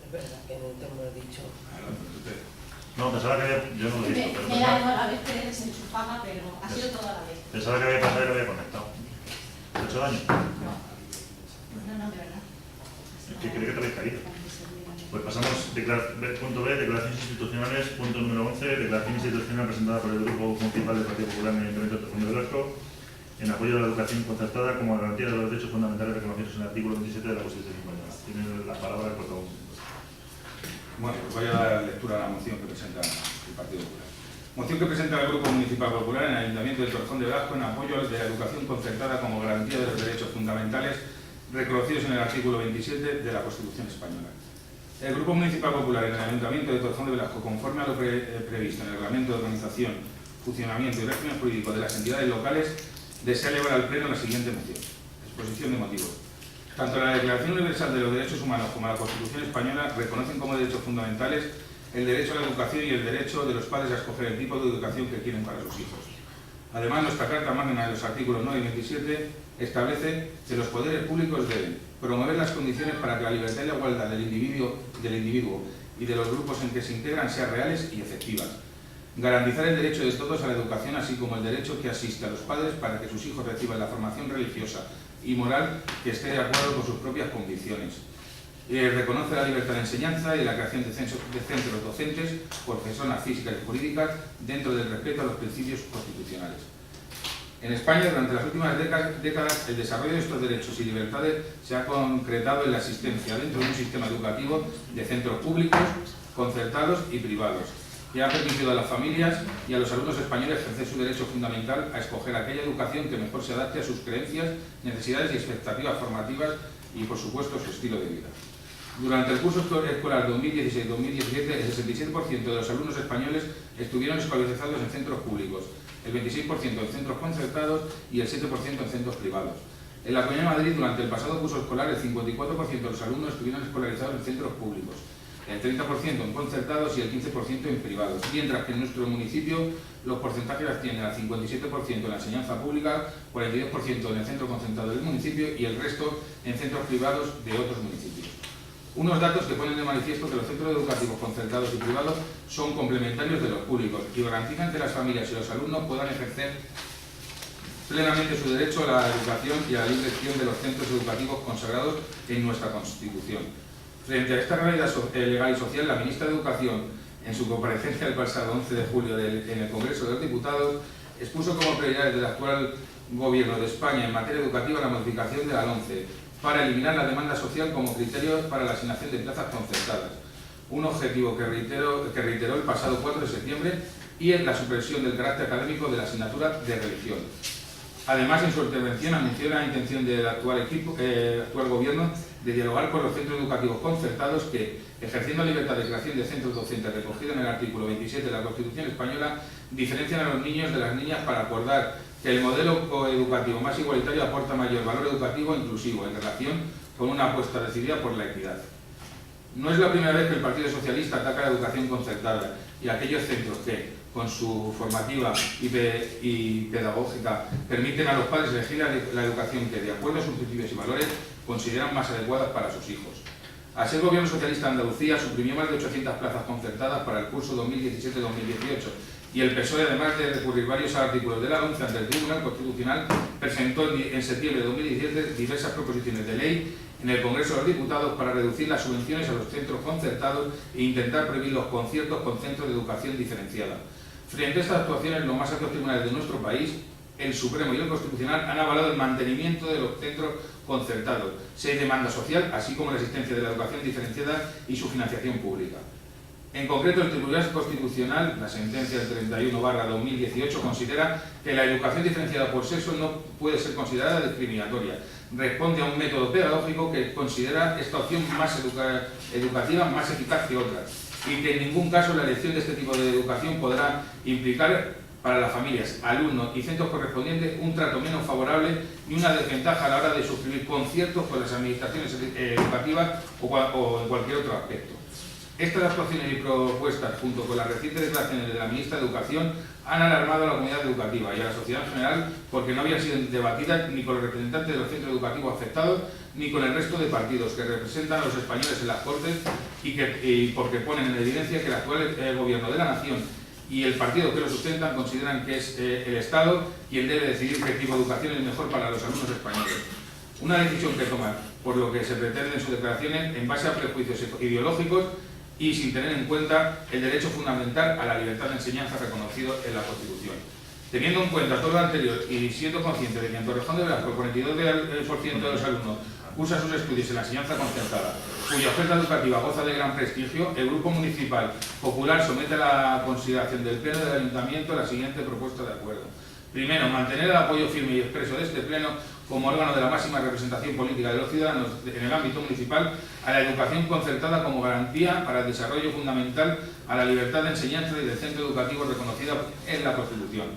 Es verdad que no te hemos dicho. No, pensaba que había... Yo no lo he visto, pero Me da igual a vez que le desenchufaba, pero ha sido toda la vez. pensaba que había pasado y lo había conectado. ¿Te ha hecho daño? No, de verdad. Es que creo que te habéis caído. Pues pasamos, punto B, declaraciones institucionales, punto número 11, declaración institucional presentada por el Grupo Municipal del Partido Popular en el Ayuntamiento de Torrejón de Velasco en apoyo de la educación concertada como garantía de los derechos fundamentales reconocidos en el artículo 27 de la Constitución española. Tiene la palabra el portavoz. Bueno, pues voy a dar lectura a la moción que presenta el Partido Popular. Moción que presenta el Grupo Municipal Popular en el Ayuntamiento de Torrejón de Velasco en apoyo de la educación concertada como garantía de los derechos fundamentales reconocidos en el artículo 27 de la Constitución española. El Grupo Municipal Popular en el Ayuntamiento de Torrejón de Velasco, conforme a lo previsto en el Reglamento de Organización, Funcionamiento y Régimen Jurídico de las entidades locales, desea elevar al Pleno la siguiente moción. Exposición de motivos. Tanto la Declaración Universal de los Derechos Humanos como la Constitución Española reconocen como derechos fundamentales el derecho a la educación y el derecho de los padres a escoger el tipo de educación que quieren para sus hijos. Además, nuestra Carta Magna de los artículos 9 y 27 establece que los poderes públicos deben promover las condiciones para que la libertad y la igualdad del individuo y de los grupos en que se integran sean reales y efectivas. Garantizar el derecho de todos a la educación, así como el derecho que asiste a los padres para que sus hijos reciban la formación religiosa y moral que esté de acuerdo con sus propias convicciones. Reconoce la libertad de enseñanza y la creación de centros docentes por personas físicas y jurídicas dentro del respeto a los principios constitucionales. En España, durante las últimas décadas, el desarrollo de estos derechos y libertades se ha concretado en la existencia dentro de un sistema educativo de centros públicos, concertados y privados, que ha permitido a las familias y a los alumnos españoles ejercer su derecho fundamental a escoger aquella educación que mejor se adapte a sus creencias, necesidades y expectativas formativas y, por supuesto, su estilo de vida. Durante el curso escolar 2016-2017, el 67% de los alumnos españoles estuvieron escolarizados en centros públicos, el 26% en centros concertados y el 7% en centros privados. En la Comunidad de Madrid, durante el pasado curso escolar, el 54% de los alumnos estuvieron escolarizados en centros públicos, el 30% en concertados y el 15% en privados, mientras que en nuestro municipio los porcentajes ascienden al 57% en la enseñanza pública, 42% en el centro concentrado del municipio y el resto en centros privados de otros municipios. Unos datos que ponen de manifiesto que los centros educativos concertados y privados son complementarios de los públicos y garantizan que las familias y los alumnos puedan ejercer plenamente su derecho a la educación y a la libre elección de los centros educativos consagrados en nuestra Constitución. Frente a esta realidad legal y social, la ministra de Educación, en su comparecencia el pasado 11 de julio en el Congreso de los Diputados, expuso como prioridades del actual Gobierno de España en materia educativa la modificación de la LOMCE para eliminar la demanda social como criterio para la asignación de plazas concertadas, un objetivo que reiteró el pasado 4 de septiembre, y en la supresión del carácter académico de la asignatura de religión. Además, en su intervención anunció la intención del actual Gobierno de dialogar con los centros educativos concertados que, ejerciendo la libertad de creación de centros docentes recogida en el artículo 27 de la Constitución Española, diferencian a los niños de las niñas para acordar que el modelo coeducativo más igualitario aporta mayor valor educativo e inclusivo en relación con una apuesta decidida por la equidad. No es la primera vez que el Partido Socialista ataca la educación concertada y aquellos centros que, con su formativa y pedagógica, permiten a los padres elegir la educación que, de acuerdo a sus principios y valores, consideran más adecuadas para sus hijos. Así, el Gobierno Socialista de Andalucía suprimió más de 800 plazas concertadas para el curso 2017-2018 y el PSOE, además de recurrir varios artículos de la LOMCE ante el Tribunal Constitucional, presentó en septiembre de 2017 diversas proposiciones de ley en el Congreso de los Diputados para reducir las subvenciones a los centros concertados e intentar prohibir los conciertos con centros de educación diferenciada. Frente a estas actuaciones, los más altos tribunales de nuestro país, el Supremo y el Constitucional, han avalado el mantenimiento de los centros concertados, si hay demanda social, así como la existencia de la educación diferenciada y su financiación pública. En concreto, el Tribunal Constitucional, la sentencia del 31/2018, considera que la educación diferenciada por sexo no puede ser considerada discriminatoria. Responde a un método pedagógico que considera esta opción más educativa más eficaz que otras, y que en ningún caso la elección de este tipo de educación podrá implicar para las familias, alumnos y centros correspondientes un trato menos favorable ni una desventaja a la hora de suscribir conciertos con las administraciones educativas o en cualquier otro aspecto. Estas actuaciones y propuestas, junto con las recientes declaraciones de la ministra de Educación, han alarmado a la comunidad educativa y a la sociedad en general porque no habían sido debatidas ni con los representantes de los centros educativos afectados ni con el resto de partidos que representan a los españoles en las Cortes y porque ponen en evidencia que el actual gobierno de la nación y el partido que lo sustentan consideran que es el Estado quien debe decidir qué tipo de educación es mejor para los alumnos españoles. Una decisión que toman, por lo que se pretende en sus declaraciones, en base a prejuicios ideológicos y sin tener en cuenta el derecho fundamental a la libertad de enseñanza reconocido en la Constitución. Teniendo en cuenta todo lo anterior y siendo consciente de que en Torrejón de Velasco el 42% de los alumnos cursa sus estudios en la enseñanza concertada, cuya oferta educativa goza de gran prestigio, el Grupo Municipal Popular somete a la consideración del Pleno del Ayuntamiento la siguiente propuesta de acuerdo. Primero, mantener el apoyo firme y expreso de este Pleno como órgano de la máxima representación política de los ciudadanos en el ámbito municipal a la educación concertada como garantía para el desarrollo fundamental a la libertad de enseñanza y del centro educativo reconocida en la Constitución.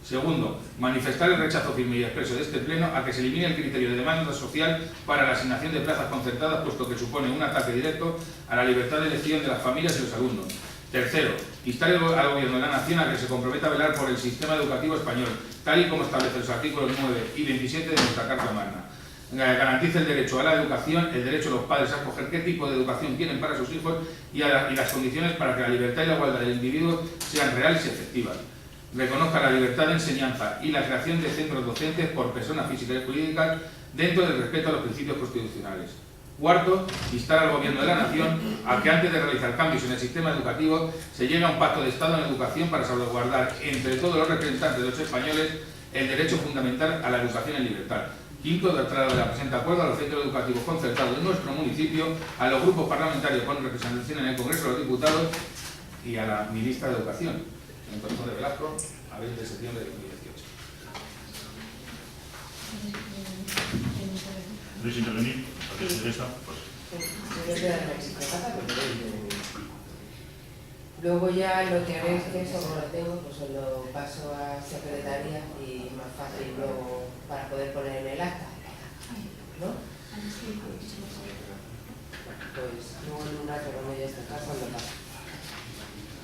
Segundo, manifestar el rechazo firme y expreso de este Pleno a que se elimine el criterio de demanda social para la asignación de plazas concertadas, puesto que supone un ataque directo a la libertad de elección de las familias y los alumnos. Tercero, instar al Gobierno de la Nación a que se comprometa a velar por el sistema educativo español, tal y como establecen los artículos 9 y 27 de nuestra Carta Magna. Garantice el derecho a la educación, el derecho de los padres a escoger qué tipo de educación quieren para sus hijos y las condiciones para que la libertad y la igualdad del individuo sean reales y efectivas. Reconozca la libertad de enseñanza y la creación de centros docentes por personas físicas y jurídicas dentro del respeto a los principios constitucionales. Cuarto, instar al Gobierno de la Nación a que antes de realizar cambios en el sistema educativo se llegue a un pacto de Estado en educación para salvaguardar entre todos los representantes de los españoles el derecho fundamental a la educación en libertad. Quinto, dar traslado de la presente acuerdo a los centros educativos concertados de nuestro municipio, a los grupos parlamentarios con representación en el Congreso de los Diputados y a la ministra de Educación, en Torrejón de Velasco, a 20 de septiembre de 2018. ¿Queréis intervenir? Luego ya lo que haré es que eso como lo tengo, pues se lo paso a secretaría y es más fácil luego para poder poner en el acta, ¿no? Pues luego en un rato cuando ya esté casa lo paso.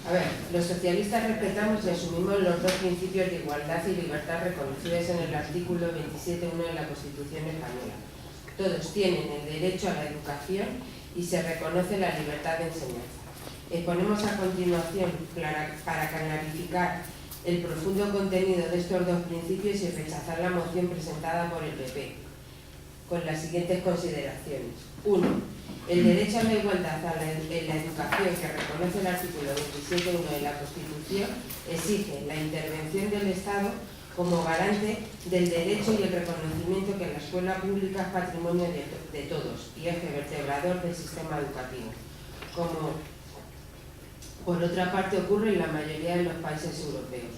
A ver, los socialistas respetamos y asumimos los dos principios de igualdad y libertad reconocidos en el artículo 27.1 de la Constitución española. Todos tienen el derecho a la educación y se reconoce la libertad de enseñanza. Exponemos a continuación para clarificar el profundo contenido de estos dos principios y rechazar la moción presentada por el PP, con las siguientes consideraciones. 1. El derecho a la igualdad en la educación que reconoce el artículo 27.1 de la Constitución exige la intervención del Estado como garante del derecho y el reconocimiento que la escuela pública es patrimonio de todos y eje vertebrador del sistema educativo, como por otra parte ocurre en la mayoría de los países europeos.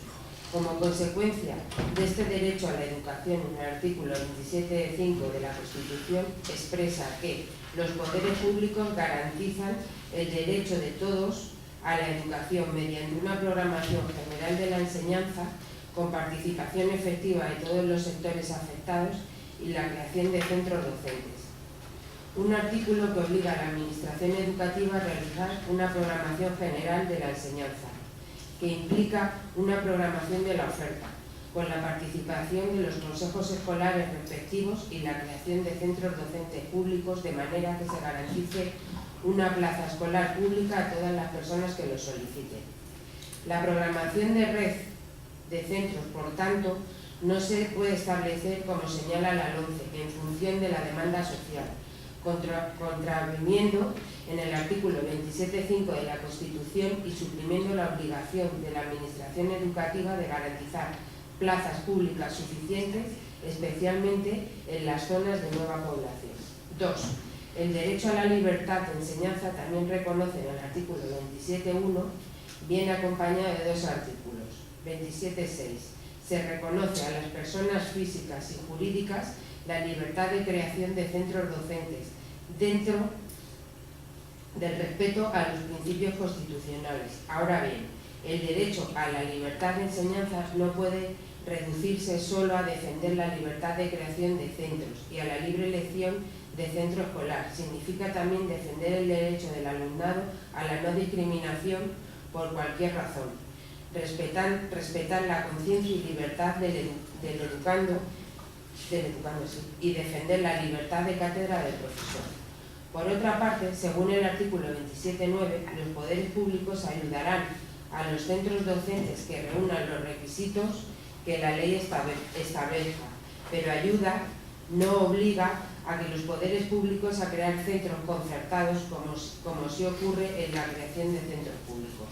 Como consecuencia de este derecho a la educación, en el artículo 27.5 de la Constitución expresa que los poderes públicos garantizan el derecho de todos a la educación mediante una programación general de la enseñanza con participación efectiva de todos los sectores afectados y la creación de centros docentes. Un artículo que obliga a la Administración Educativa a realizar una programación general de la enseñanza, que implica una programación de la oferta, con la participación de los consejos escolares respectivos y la creación de centros docentes públicos de manera que se garantice una plaza escolar pública a todas las personas que lo soliciten. La programación de red de centros, por tanto, no se puede establecer como señala la LOMCE en función de la demanda social, contraviniendo en el artículo 27.5 de la Constitución y suprimiendo la obligación de la Administración Educativa de garantizar plazas públicas suficientes, especialmente en las zonas de nueva población. 2. El derecho a la libertad de enseñanza también reconoce en el artículo 27.1, viene acompañado de dos artículos. 27.6. Se reconoce a las personas físicas y jurídicas la libertad de creación de centros docentes dentro del respeto a los principios constitucionales. Ahora bien, el derecho a la libertad de enseñanza no puede reducirse solo a defender la libertad de creación de centros y a la libre elección de centro escolar. Significa también defender el derecho del alumnado a la no discriminación por cualquier razón. respetar la conciencia y libertad del educando, y defender la libertad de cátedra del profesor. Por otra parte, según el artículo 27.9, los poderes públicos ayudarán a los centros docentes que reúnan los requisitos que la ley establezca, pero ayuda, no obliga a que los poderes públicos a crear centros concertados como sí ocurre en la creación de centros públicos.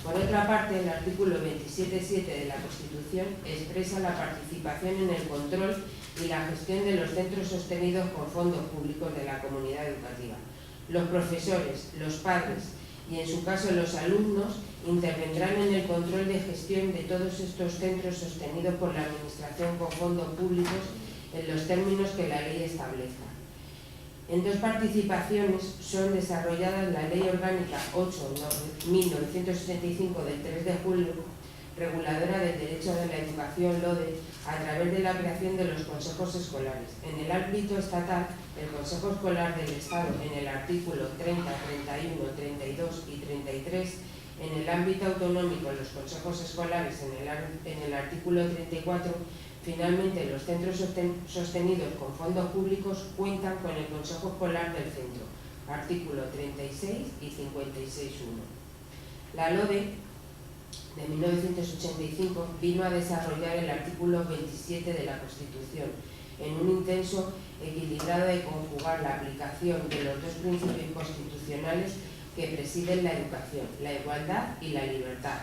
Por otra parte, el artículo 27.7 de la Constitución expresa la participación en el control y la gestión de los centros sostenidos con fondos públicos de la comunidad educativa. Los profesores, los padres y, en su caso, los alumnos intervendrán en el control de gestión de todos estos centros sostenidos por la Administración con fondos públicos en los términos que la ley establezca. En dos participaciones son desarrolladas la Ley Orgánica 8/1965 del 3 de julio, reguladora del derecho de la educación LODE, a través de la creación de los consejos escolares. En el ámbito estatal, el Consejo Escolar del Estado, en el artículo 30, 31, 32 y 33, en el ámbito autonómico, los consejos escolares, en el artículo 34, finalmente, los centros sostenidos con fondos públicos cuentan con el Consejo Escolar del Centro, artículo 36 y 56.1. La LODE de 1985 vino a desarrollar el artículo 27 de la Constitución en un intento equilibrado de conjugar la aplicación de los dos principios constitucionales que presiden la educación, la igualdad y la libertad,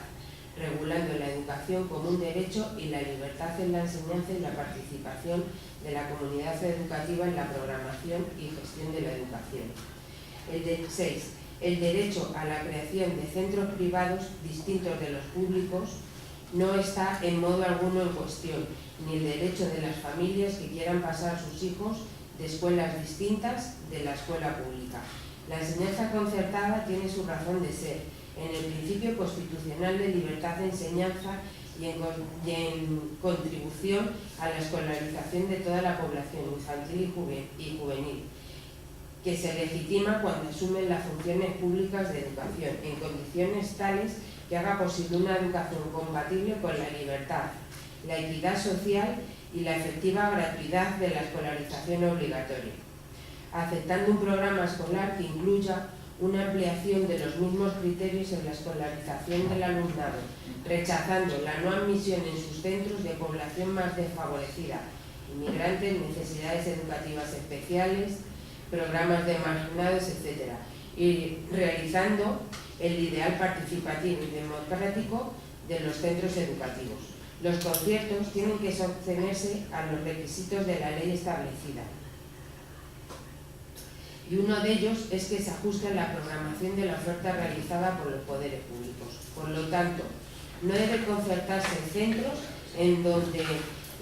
regulando la educación como un derecho y la libertad en la enseñanza y la participación de la comunidad educativa en la programación y gestión de la educación. El derecho a la creación de centros privados distintos de los públicos no está en modo alguno en cuestión, ni el derecho de las familias que quieran pasar a sus hijos de escuelas distintas de la escuela pública. La enseñanza concertada tiene su razón de ser en el principio constitucional de libertad de enseñanza y en contribución a la escolarización de toda la población infantil y juvenil, que se legitima cuando asumen las funciones públicas de educación en condiciones tales que haga posible una educación compatible con la libertad, la equidad social y la efectiva gratuidad de la escolarización obligatoria, aceptando un programa escolar que incluya una ampliación de los mismos criterios en la escolarización del alumnado, rechazando la no admisión en sus centros de población más desfavorecida, inmigrantes, necesidades educativas especiales, programas de marginados, etc., y realizando el ideal participativo y democrático de los centros educativos. Los conciertos tienen que sostenerse a los requisitos de la ley establecida, y uno de ellos es que se ajuste a la programación de la oferta realizada por los poderes públicos. Por lo tanto, no debe concertarse centros en donde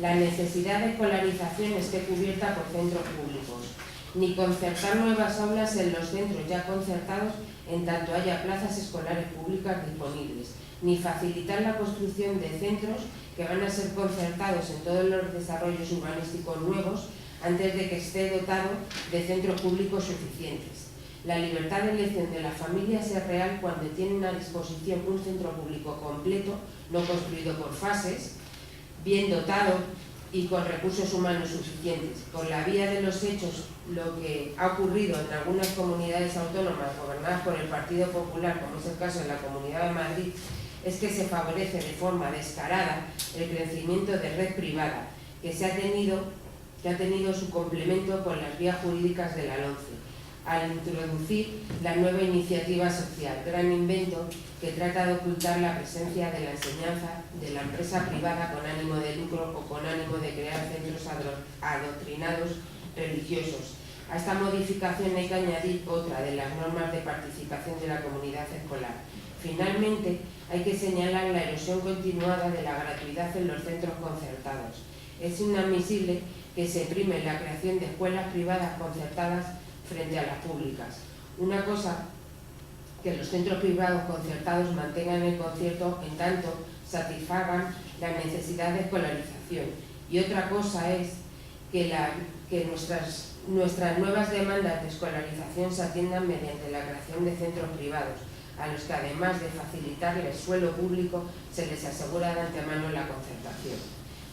la necesidad de escolarización esté cubierta por centros públicos, ni concertar nuevas aulas en los centros ya concertados en tanto haya plazas escolares públicas disponibles, ni facilitar la construcción de centros que van a ser concertados en todos los desarrollos urbanísticos nuevos antes de que esté dotado de centros públicos suficientes. La libertad de elección de las familias es real cuando tienen a disposición un centro público completo, no construido por fases, bien dotado y con recursos humanos suficientes. Por la vía de los hechos, lo que ha ocurrido en algunas comunidades autónomas gobernadas por el Partido Popular, como es el caso de la Comunidad de Madrid, es que se favorece de forma descarada el crecimiento de red privada, que ha tenido su complemento con las vías jurídicas de la LOMCE, al introducir la nueva iniciativa social, gran invento que trata de ocultar la presencia de la enseñanza de la empresa privada con ánimo de lucro o con ánimo de crear centros adoctrinados religiosos. A esta modificación hay que añadir otra de las normas de participación de la comunidad escolar. Finalmente, hay que señalar la erosión continuada de la gratuidad en los centros concertados. Es inadmisible que se prime la creación de escuelas privadas concertadas frente a las públicas. Una cosa que los centros privados concertados mantengan el concierto en tanto satisfagan la necesidad de escolarización. Y otra cosa es que nuestras nuevas demandas de escolarización se atiendan mediante la creación de centros privados, a los que además de facilitarles suelo público se les asegura de antemano la concertación.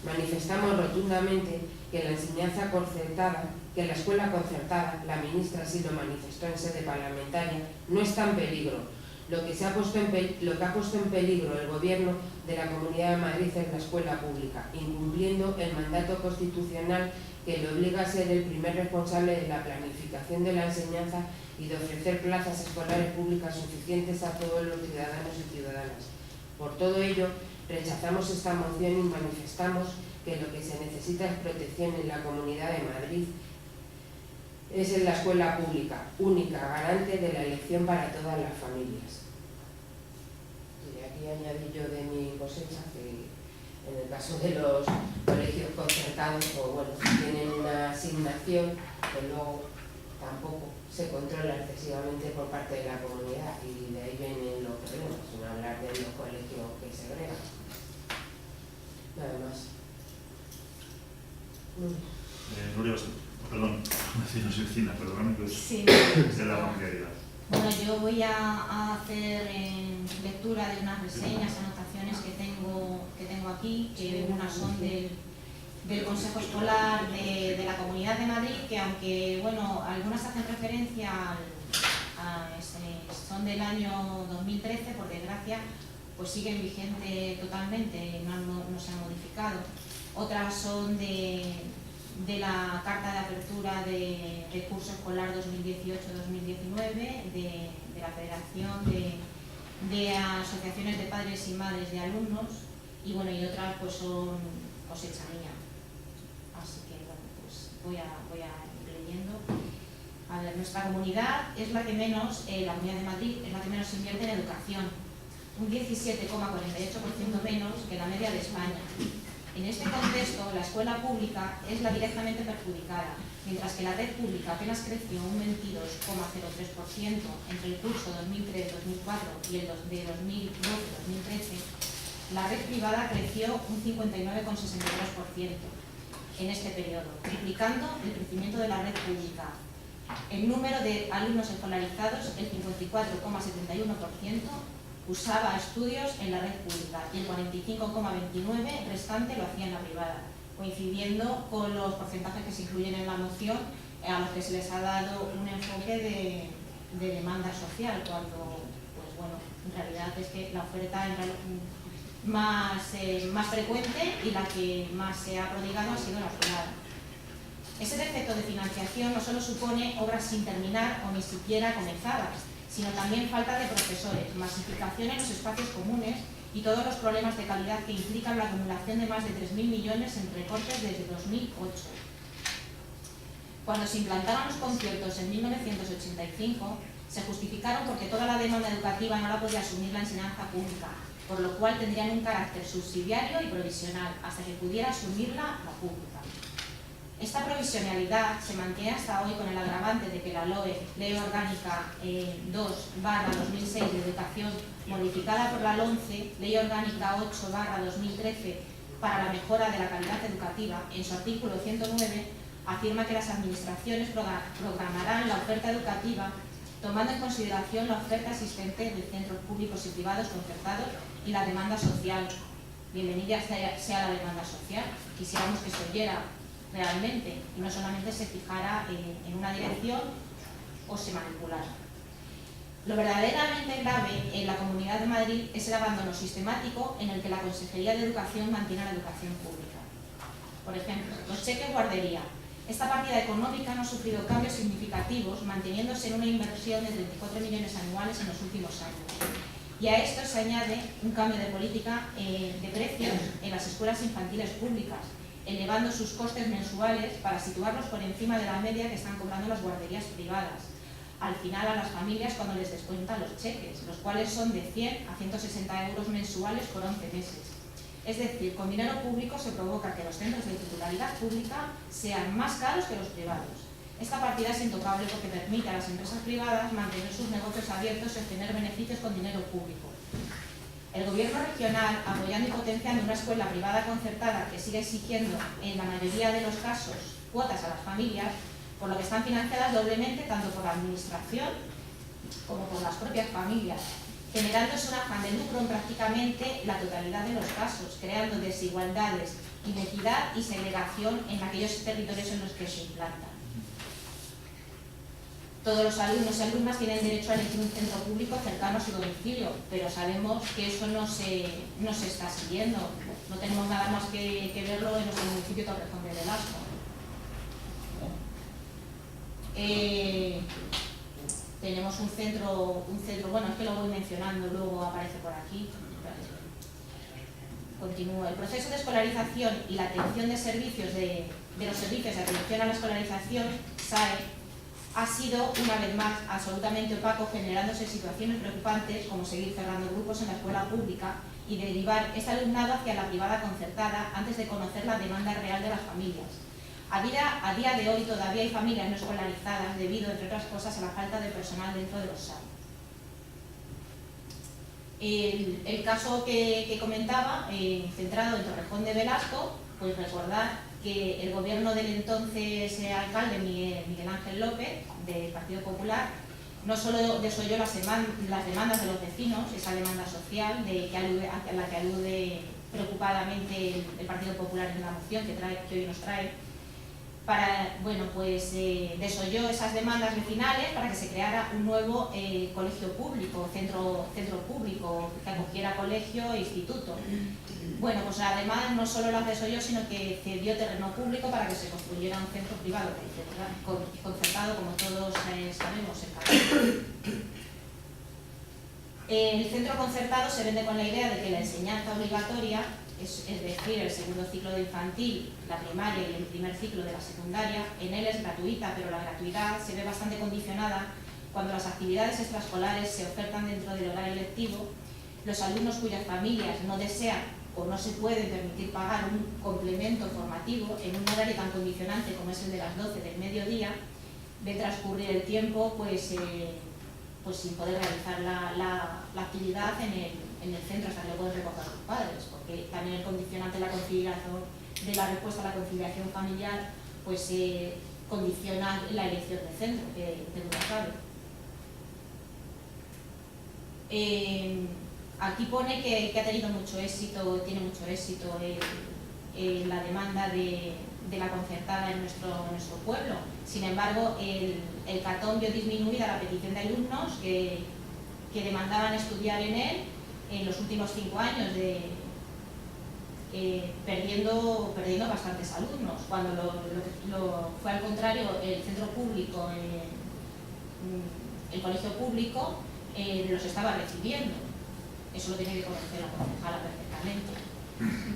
Manifestamos rotundamente que la enseñanza concertada, que la escuela concertada, la ministra así lo manifestó en sede parlamentaria, no está en peligro. Lo que ha puesto en peligro el Gobierno de la Comunidad de Madrid es la escuela pública, incumpliendo el mandato constitucional que le obliga a ser el primer responsable de la planificación de la enseñanza y de ofrecer plazas escolares públicas suficientes a todos los ciudadanos y ciudadanas. Por todo ello, rechazamos esta moción y manifestamos que lo que se necesita es protección en la Comunidad de Madrid. Es en la escuela pública, única garante de la elección para todas las familias. Y aquí añadí yo de mi cosecha que en el caso de los colegios concertados, pues bueno, tienen una asignación que luego tampoco se controla excesivamente por parte de la comunidad y de ahí vienen los problemas, sin hablar de los colegios que segregan. Nada más. Nuria, perdón, no soy vecina, perdóname que Sí, es de la familiaridad. bueno, yo voy a hacer lectura de unas reseñas, anotaciones que tengo aquí, que unas son del Consejo Escolar de la Comunidad de Madrid, que aunque bueno, algunas hacen referencia son del año 2013, por desgracia, pues siguen vigentes totalmente, no se han modificado. Otras son de la Carta de Apertura de Curso Escolar 2018-2019, de la Federación de Asociaciones de Padres y Madres de Alumnos, y bueno, y otras pues son cosecha mía. Así que bueno, pues voy a ir leyendo. A ver, nuestra comunidad es la que menos, la Comunidad de Madrid es la que menos invierte en educación, un 17,48% menos que la media de España. En este contexto, la escuela pública es la directamente perjudicada, mientras que la red pública apenas creció un 22,03% entre el curso 2003-2004 y el de 2012-2013, la red privada creció un 59,62% en este periodo, triplicando el crecimiento de la red pública. El número de alumnos escolarizados, el 54,71%, usaba estudios en la red pública y el 45,29% restante lo hacía en la privada, coincidiendo con los porcentajes que se incluyen en la moción, a los que se les ha dado un enfoque de demanda social, cuando, pues bueno, en realidad es que la oferta más frecuente y la que más se ha prodigado ha sido la privada. Ese defecto de financiación no solo supone obras sin terminar o ni siquiera comenzadas, sino también falta de profesores, masificación en los espacios comunes y todos los problemas de calidad que implican la acumulación de más de 3.000 millones en recortes desde 2008. Cuando se implantaron los conciertos en 1985, se justificaron porque toda la demanda educativa no la podía asumir la enseñanza pública, por lo cual tendrían un carácter subsidiario y provisional, hasta que pudiera asumirla la pública. Esta provisionalidad se mantiene hasta hoy con el agravante de que la LOE, Ley Orgánica 2/2006 de Educación, modificada por la LOMCE, Ley Orgánica 8/2013 para la mejora de la calidad educativa, en su artículo 109, afirma que las administraciones programarán la oferta educativa tomando en consideración la oferta existente de centros públicos y privados concertados y la demanda social. Bienvenida sea la demanda social. Quisiéramos que se oyera realmente y no solamente se fijara en una dirección o se manipulara. Lo verdaderamente grave en la Comunidad de Madrid es el abandono sistemático en el que la Consejería de Educación mantiene la educación pública. Por ejemplo, los cheques guardería. Esta partida económica no ha sufrido cambios significativos, manteniéndose en una inversión de 34 millones anuales en los últimos años. Y a esto se añade un cambio de política de precios en las escuelas infantiles públicas, elevando sus costes mensuales para situarlos por encima de la media que están cobrando las guarderías privadas. Al final a las familias cuando les descuentan los cheques, los cuales son de 100 a 160 euros mensuales por 11 meses. Es decir, con dinero público se provoca que los centros de titularidad pública sean más caros que los privados. Esta partida es intocable porque permite a las empresas privadas mantener sus negocios abiertos y obtener beneficios con dinero público. El gobierno regional, apoyando y potenciando una escuela privada concertada que sigue exigiendo, en la mayoría de los casos, cuotas a las familias, por lo que están financiadas doblemente tanto por la administración como por las propias familias. generándose un afán de lucro en prácticamente la totalidad de los casos, creando desigualdades, inequidad y segregación en aquellos territorios en los que se implantan. Todos los alumnos y alumnas tienen derecho a elegir un centro público cercano a su domicilio, pero sabemos que eso no se está siguiendo. No tenemos nada más que verlo en nuestro municipio de Torrejón de Velasco. Tenemos un centro, bueno, es que lo voy mencionando, luego aparece por aquí. Continúo. El proceso de escolarización y la atención de servicios de los servicios de atención a la escolarización, SAE, ha sido una vez más absolutamente opaco, generándose situaciones preocupantes como seguir cerrando grupos en la escuela pública y derivar este alumnado hacia la privada concertada antes de conocer la demanda real de las familias. A día de hoy todavía hay familias no escolarizadas debido, entre otras cosas, a la falta de personal dentro de los SAE. El caso que comentaba, centrado en Torrejón de Velasco, pues recordar que el gobierno del entonces alcalde Miguel Ángel López, del Partido Popular, no solo desoyó las demandas de los vecinos, esa demanda social a la que alude preocupadamente el Partido Popular en la moción que hoy nos trae, desoyó esas demandas vecinales para que se creara un nuevo colegio público, centro público que acogiera colegio e instituto. Bueno, pues además no solo las desoyó, sino que cedió terreno público para que se construyera un centro privado concertado, como todos sabemos, en Cataluña. El centro concertado se vende con la idea de que la enseñanza obligatoria, es decir, el segundo ciclo de infantil, la primaria y el primer ciclo de la secundaria, en él es gratuita, pero la gratuidad se ve bastante condicionada cuando las actividades extraescolares se ofertan dentro del horario lectivo. Los alumnos cuyas familias no desean o no se pueden permitir pagar un complemento formativo en un horario tan condicionante como es el de las 12 del mediodía, ve transcurrir el tiempo pues sin poder realizar la actividad en el centro hasta que lo pueden recoger sus padres, porque también el condicionante de la conciliación, de la respuesta a la conciliación familiar, pues condiciona la elección del centro, que duda cabe. Aquí pone que ha tenido mucho éxito, tiene mucho éxito la demanda de la concertada en nuestro pueblo. Sin embargo, el catón vio disminuida la petición de alumnos que demandaban estudiar en él en los últimos 5 años, perdiendo bastantes alumnos, cuando fue al contrario el centro público, el colegio público los estaba recibiendo. Eso lo tiene que conocer la concejala perfectamente.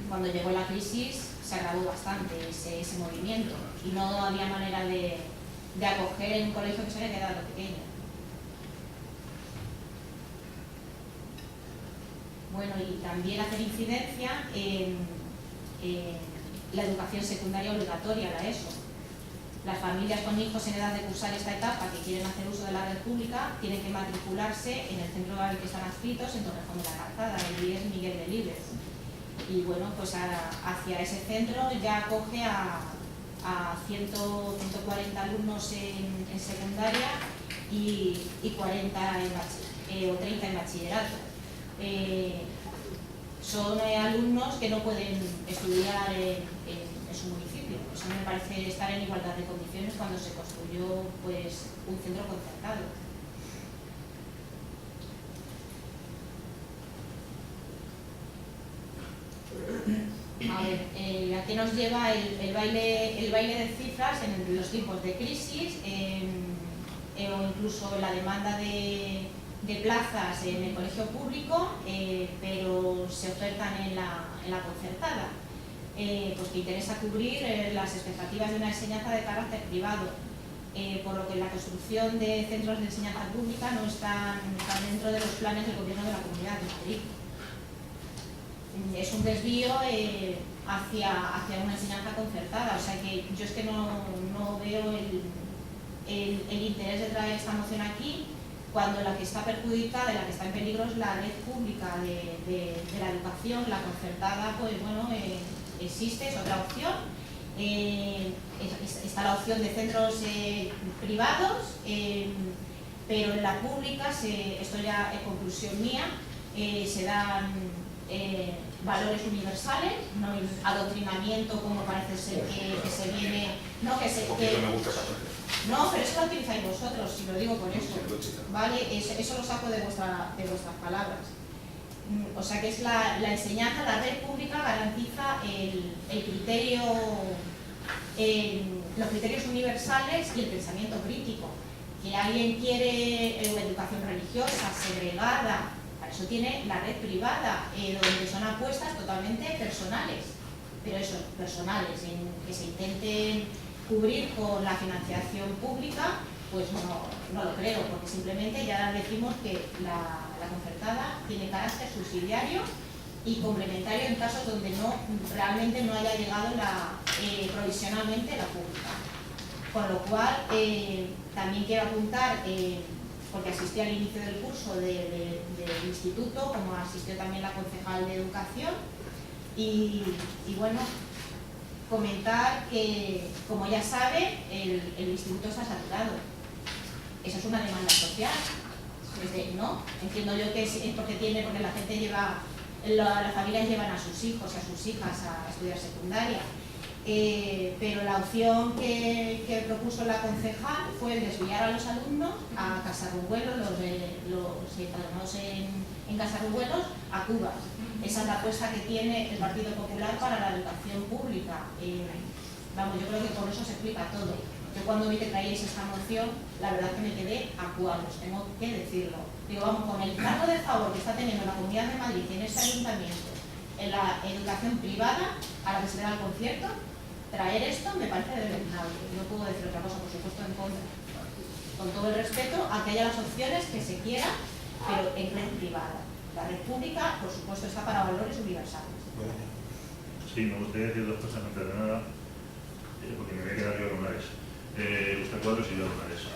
Cuando llegó la crisis se agravó bastante ese movimiento y no había manera de acoger en un colegio que se había quedado pequeño. Bueno, y también hacer incidencia en la educación secundaria obligatoria, la ESO. Las familias con hijos en edad de cursar esta etapa que quieren hacer uso de la red pública tienen que matricularse en el centro al que están adscritos en Torrejón de la Calzada, el IES Miguel Delibes. Y bueno, pues hacia ese centro ya acoge a 140 alumnos en secundaria y 40 o 30 en bachillerato. Son alumnos que no pueden estudiar en su municipio. Eso me parece estar en igualdad de condiciones cuando se construyó pues, un centro concertado. A ver, ¿a qué nos lleva el baile de cifras en los tiempos de crisis o incluso la demanda de plazas en el colegio público, pero se ofertan en la concertada? Pues que interesa cubrir las expectativas de una enseñanza de carácter privado, por lo que la construcción de centros de enseñanza pública no están dentro de los planes del Gobierno de la Comunidad de Madrid. Es un desvío hacia una enseñanza concertada, o sea que yo es que no veo el interés de traer esta moción aquí, cuando la que está perjudicada y la que está en peligro es la red pública de la educación. La concertada, pues bueno, existe, es otra opción. Está la opción de centros privados, pero en la pública, esto ya es conclusión mía, se dan valores universales, no el adoctrinamiento como parece ser que se viene... No, me gusta esa frase. No, pero eso lo utilizáis vosotros, si lo digo por eso, ¿vale? Eso lo saco de vuestras palabras. O sea que es la enseñanza, la red pública garantiza el criterio, los criterios universales y el pensamiento crítico. Que alguien quiere una educación religiosa, segregada, para eso tiene la red privada, donde son apuestas totalmente personales, pero eso, personales, en que se intenten cubrir con la financiación pública, pues no lo creo, porque simplemente ya decimos que la concertada tiene carácter subsidiario y complementario en casos donde realmente no haya llegado provisionalmente la pública. Con lo cual, también quiero apuntar, porque asistí al inicio del curso del instituto, como asistió también la concejal de educación, y bueno, comentar que, como ya sabe, el instituto está saturado. Eso es una demanda social. ¿No? Entiendo yo que es porque la gente lleva, las familias llevan a sus hijos y a sus hijas a estudiar secundaria. Pero la opción que propuso la concejal fue desviar a los alumnos a Casarrubuelos, los empadronados en Casarrubuelos, a Cuba. Esa es la apuesta que tiene el Partido Popular para la educación pública. Vamos, yo creo que con eso se explica todo. Yo cuando vi que traíais esta moción, la verdad que me quedé a cuadros, tengo que decirlo. Digo, vamos, con el cargo de favor que está teniendo la Comunidad de Madrid en este ayuntamiento, en la educación privada, a la que se le da el concierto, traer esto me parece deleznable. No puedo decir otra cosa, por supuesto, en contra. Con todo el respeto a que haya las opciones que se quieran, pero en red privada. La red pública, por supuesto, está para valores universales. Sí, me gustaría decir dos cosas antes de nada, porque me voy a quedar yo con eso. Usted cuadros y yo con eso.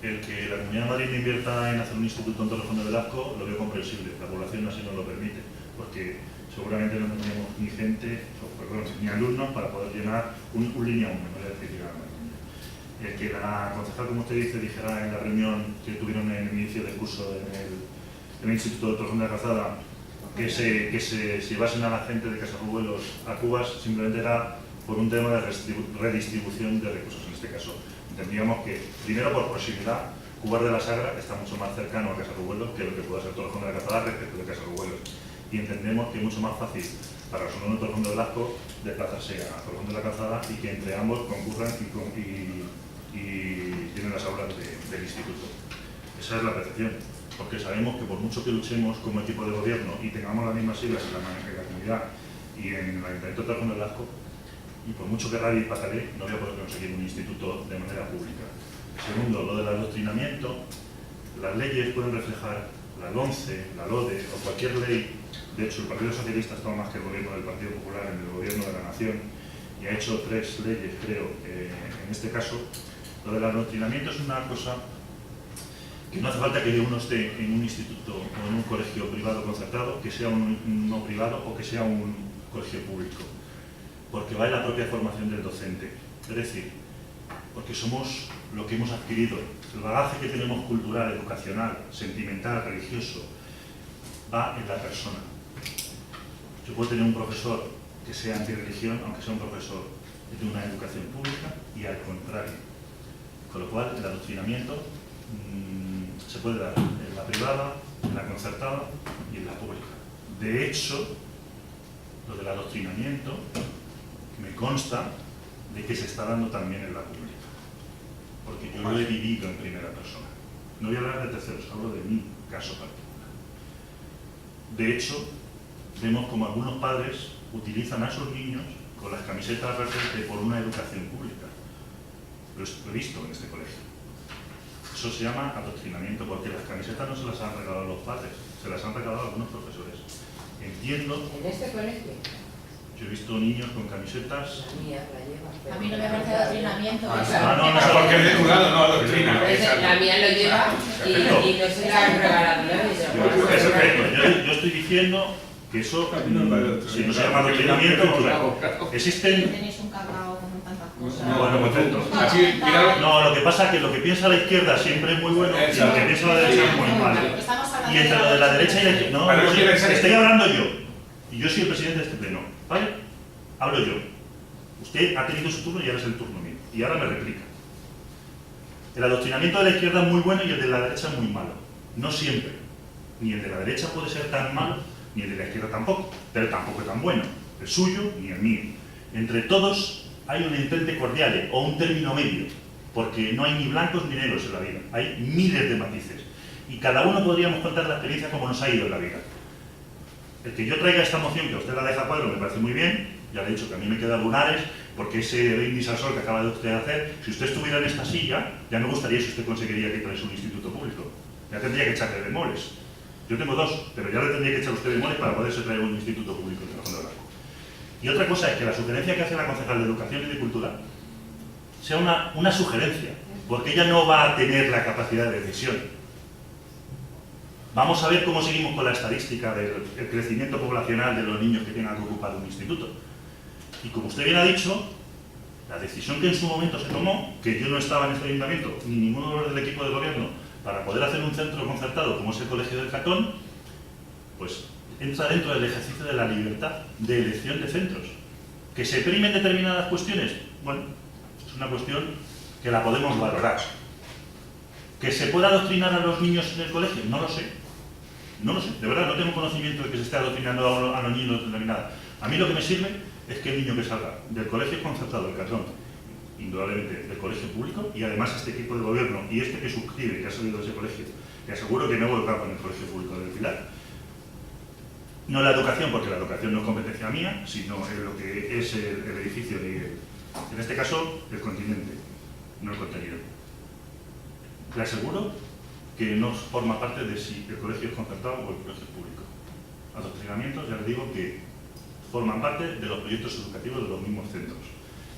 El que la Comunidad de Madrid no invierta en hacer un instituto en Torrejón de Velasco lo veo comprensible. La población así nos lo permite, porque seguramente no tendríamos ni gente, ni alumnos para poder llenar un línea 1, no voy a decir nada más. El que la concejal, como usted dice, dijera en la reunión que tuvieron en el inicio del curso en el Instituto de Torrejón de la Calzada que se llevasen a la gente de Casarrubuelos a Cubas, simplemente era por un tema de redistribución de recursos. En este caso, entendíamos que, primero por proximidad, Cubas de la Sagra está mucho más cercano a Casarrubuelos que lo que pueda ser Torrejón de la Calzada respecto de Casarrubuelos. Y entendemos que es mucho más fácil para los alumnos de Torrejón de Velasco desplazarse a Torrejón de la Calzada y que entre ambos concurran y tienen las aulas del instituto. Esa es la percepción, porque sabemos que por mucho que luchemos como equipo de gobierno y tengamos las mismas siglas en la comunidad y en el Ayuntamiento de Torrejón de Velasco, y por mucho que rabie y patalé, no voy a poder conseguir un instituto de manera pública. Segundo, lo del adoctrinamiento, las leyes pueden reflejar la LONCE, la LODE o cualquier ley. De hecho, el Partido Socialista ha estado más que el gobierno del Partido Popular en el gobierno de la Nación y ha hecho 3 leyes, creo, en este caso. Lo del adoctrinamiento es una cosa que no hace falta que uno esté en un instituto o en un colegio privado concertado, que sea no privado o que sea un colegio público, porque va en la propia formación del docente. Es decir, porque somos lo que hemos adquirido, el bagaje que tenemos cultural, educacional, sentimental, religioso, va en la persona. Yo puedo tener un profesor que sea antirreligión, aunque sea un profesor de una educación pública, y al contrario. Con lo cual, el adoctrinamiento se puede dar en la privada, en la concertada y en la pública. De hecho, lo del adoctrinamiento me consta de que se está dando también en la pública, porque yo lo he vivido en primera persona. No voy a hablar de terceros, hablo de mi caso particular. De hecho, vemos como algunos padres utilizan a sus niños con las camisetas verdes de por una educación pública. Lo he visto en este colegio. Eso se llama adoctrinamiento, porque las camisetas no se las han regalado los padres, se las han regalado algunos profesores. Entiendo. ¿En este colegio? Yo he visto niños con camisetas. La mía la lleva. A mí no me parece adoctrinamiento. No, porque es de tu lado, no adoctrina. La mía lo lleva y no se la han regalado. Yo estoy diciendo que eso, No, si no se llama adoctrinamiento, vamos a ver. Existen... Tenéis un cacao con tantas cosas. No, Bueno, perfecto. Así, mirad, No, lo que pasa es que lo que piensa la izquierda siempre es muy bueno y lo que piensa la derecha es muy malo. Estamos hablando Y entre lo de la derecha y la izquierda... No, Pero no, es que sí, estoy hablando yo. Y yo soy el presidente de este pleno, ¿vale? Hablo yo. Usted ha tenido su turno y ahora es el turno mío. Y ahora me replica. El adoctrinamiento de la izquierda es muy bueno y el de la derecha es muy malo. No siempre. Ni el de la derecha puede ser tan malo, ni el de la izquierda tampoco. Pero tampoco es tan bueno. El suyo ni el mío. Entre todos hay un entente cordial o un término medio. Porque no hay ni blancos ni negros en la vida. Hay miles de matices. Y cada uno podríamos contar la experiencia como nos ha ido en la vida. El que yo traiga esta moción, que a usted la deja a cuadro, me parece muy bien. Ya le he dicho que a mí me queda lunares, porque ese brindis al sol que acaba de usted hacer, si usted estuviera en esta silla, ya me gustaría si usted conseguiría que traes un instituto público. Ya tendría que echarle bemoles. Yo tengo dos, pero ya le tendría que echar usted bemoles para poderse traer un instituto público en Cajón de Blanco. Y otra cosa es que la sugerencia que hace la concejal de Educación y de Cultura sea una sugerencia, porque ella no va a tener la capacidad de decisión. Vamos a ver cómo seguimos con la estadística del crecimiento poblacional de los niños que tengan que ocupar un instituto. Y como usted bien ha dicho, la decisión que en su momento se tomó, que yo no estaba en este ayuntamiento, ni ninguno de los del equipo de gobierno, para poder hacer un centro concertado como es el Colegio del Catón, pues entra dentro del ejercicio de la libertad de elección de centros. ¿Que se primen determinadas cuestiones? Bueno, es una cuestión que la podemos valorar. ¿Que se pueda adoctrinar a los niños en el colegio? No lo sé. No lo sé. De verdad, no tengo conocimiento de que se esté adoctrinando a los niños de determinada. A mí lo que me sirve es que el niño que salga del colegio concertado del Catón, indudablemente del colegio público, y además este equipo de gobierno y este que suscribe, que ha salido de ese colegio, que aseguro que me he volcado en el colegio público del Pilar. No la educación, porque la educación no es competencia mía, sino en lo que es el edificio de, en este caso, el continente, no el contenido. Le aseguro que no forma parte de si el colegio es concertado o el colegio es público. Adoctrinamientos, ya les digo que forman parte de los proyectos educativos de los mismos centros.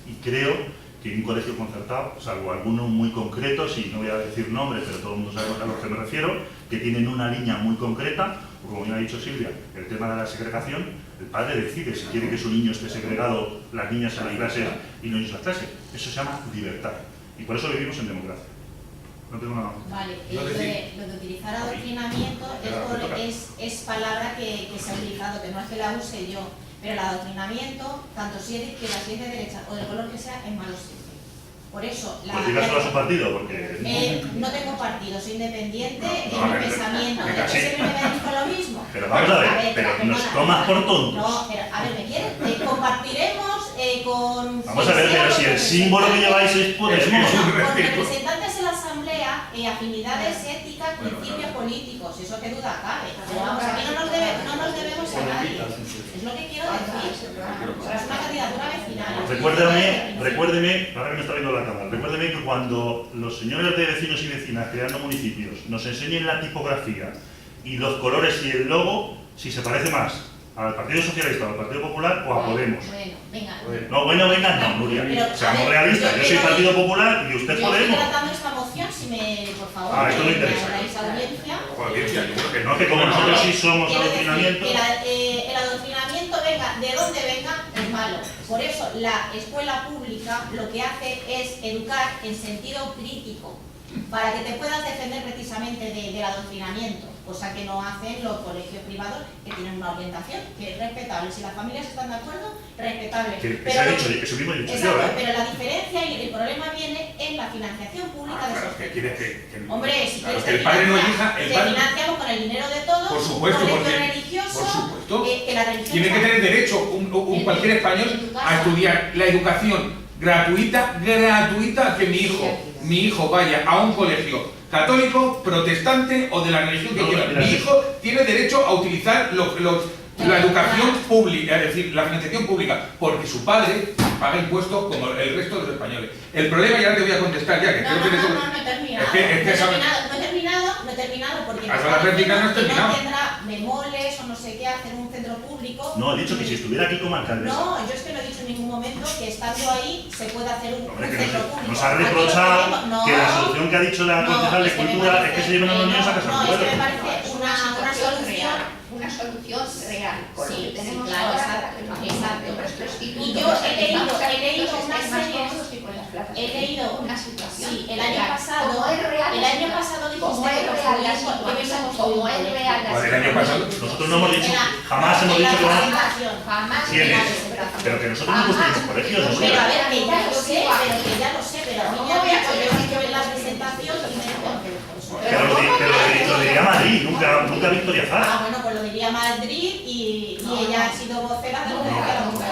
Y creo que un colegio concertado, salvo algunos muy concretos, y no voy a decir nombres, pero todo el mundo sabe a los que me refiero, que tienen una línea muy concreta, o como bien ha dicho Silvia, el tema de la segregación, el padre decide si quiere que su niño esté segregado, las niñas en las clases y los niños en las clases. Eso se llama libertad. Y por eso vivimos en democracia. No tengo nada más. Vale, lo de utilizar adoctrinamiento es palabra que se ha utilizado, que no es que la use yo, pero el adoctrinamiento, tanto si es de izquierda, si es de derecha o del color que sea, es malo siempre. Por eso, Pues dígaselo a su partido, porque... no tengo partido, soy independiente No, en mi pensamiento. ¿Es que siempre me dicho lo mismo? Pero vamos a ver, pero nos tomas por tontos. No, pero a ver, ¿me quieres? Compartiremos con... Vamos a ver, pero si el símbolo que lleváis es Podemos. Con representantes en la asamblea, afinidades éticas, principios políticos, eso que duda cabe. Pero vamos, aquí no nos debemos a nadie. Es lo que quiero decir. Es una candidatura vecinal. Recuérdeme, ahora que me está viendo la cámara, recuérdeme que cuando los señores de vecinos y vecinas creando municipios nos enseñen la tipografía y los colores y el logo, si se parece más al Partido Socialista o al Partido Popular o a Podemos. Bueno, venga. No, venga, no, Nuria. Seamos realistas, yo soy Partido Popular y usted Podemos. Yo estoy tratando esta moción, si me, por favor, esto me interesa. dais audiencia. Audiencia, yo creo que no, que como nosotros sí somos adoctrinamiento. El adoctrinamiento, venga, de donde venga, es malo. Por eso la escuela pública lo que hace es educar en sentido crítico, para que te puedas defender precisamente del adoctrinamiento, cosa que no hacen los colegios privados que tienen una orientación que es respetable. Si las familias están de acuerdo, respetable. Eso mismo he dicho yo, ¿eh? Pero la diferencia y el problema viene en la financiación pública de esos ¿qué quieres que Hombre, si quieres que el padre no elija, el padre... financiamos con el dinero de todos, por supuesto, un porque, colegio religioso, por supuesto, que la religión tiene que tener derecho cualquier español a estudiar la educación gratuita, que mi hijo vaya a un colegio católico, protestante o de la religión que quiera. Mi hijo tiene derecho a utilizar la educación pública, es decir, la financiación pública, porque su padre paga impuestos como el resto de los españoles. El problema, ya te voy a contestar ya, que creo que eso... No he terminado, porque la réplica no has terminado. No tendrá bemoles o no sé qué, hacer un centro público. No, he dicho que si estuviera aquí como alcaldesa. No, yo es que no he dicho en ningún momento que estando ahí se puede hacer un centro público. Nos ha reprochado que la solución que ha dicho la concejal de Cultura es que se lleven a los niños a casa. No, es que me parece una solución una solución real, con lo Sí, que tenemos claro, ahora, exacto, para que nos exacto. otro instituto, Y yo he leído una serie, he leído una situación. sí, el año pasado, como es real el la año situación, pasado como dijiste es que real la los situación, como es real la Vale, el año pasado. Nosotros no hemos dicho, jamás hemos dicho que vamos. Jamás Sí, en en la eso. presentación. Pero que nosotros no construimos colegios, ¿no? Pero a ver, que ya lo sé, pero a mí me ha dicho, yo he visto en la presentación y me dijo, Pero lo diría Madrid, nunca Victoria Fara. bueno, pues lo diría Madrid y ella ha sido vocera de lo que decía la mujer.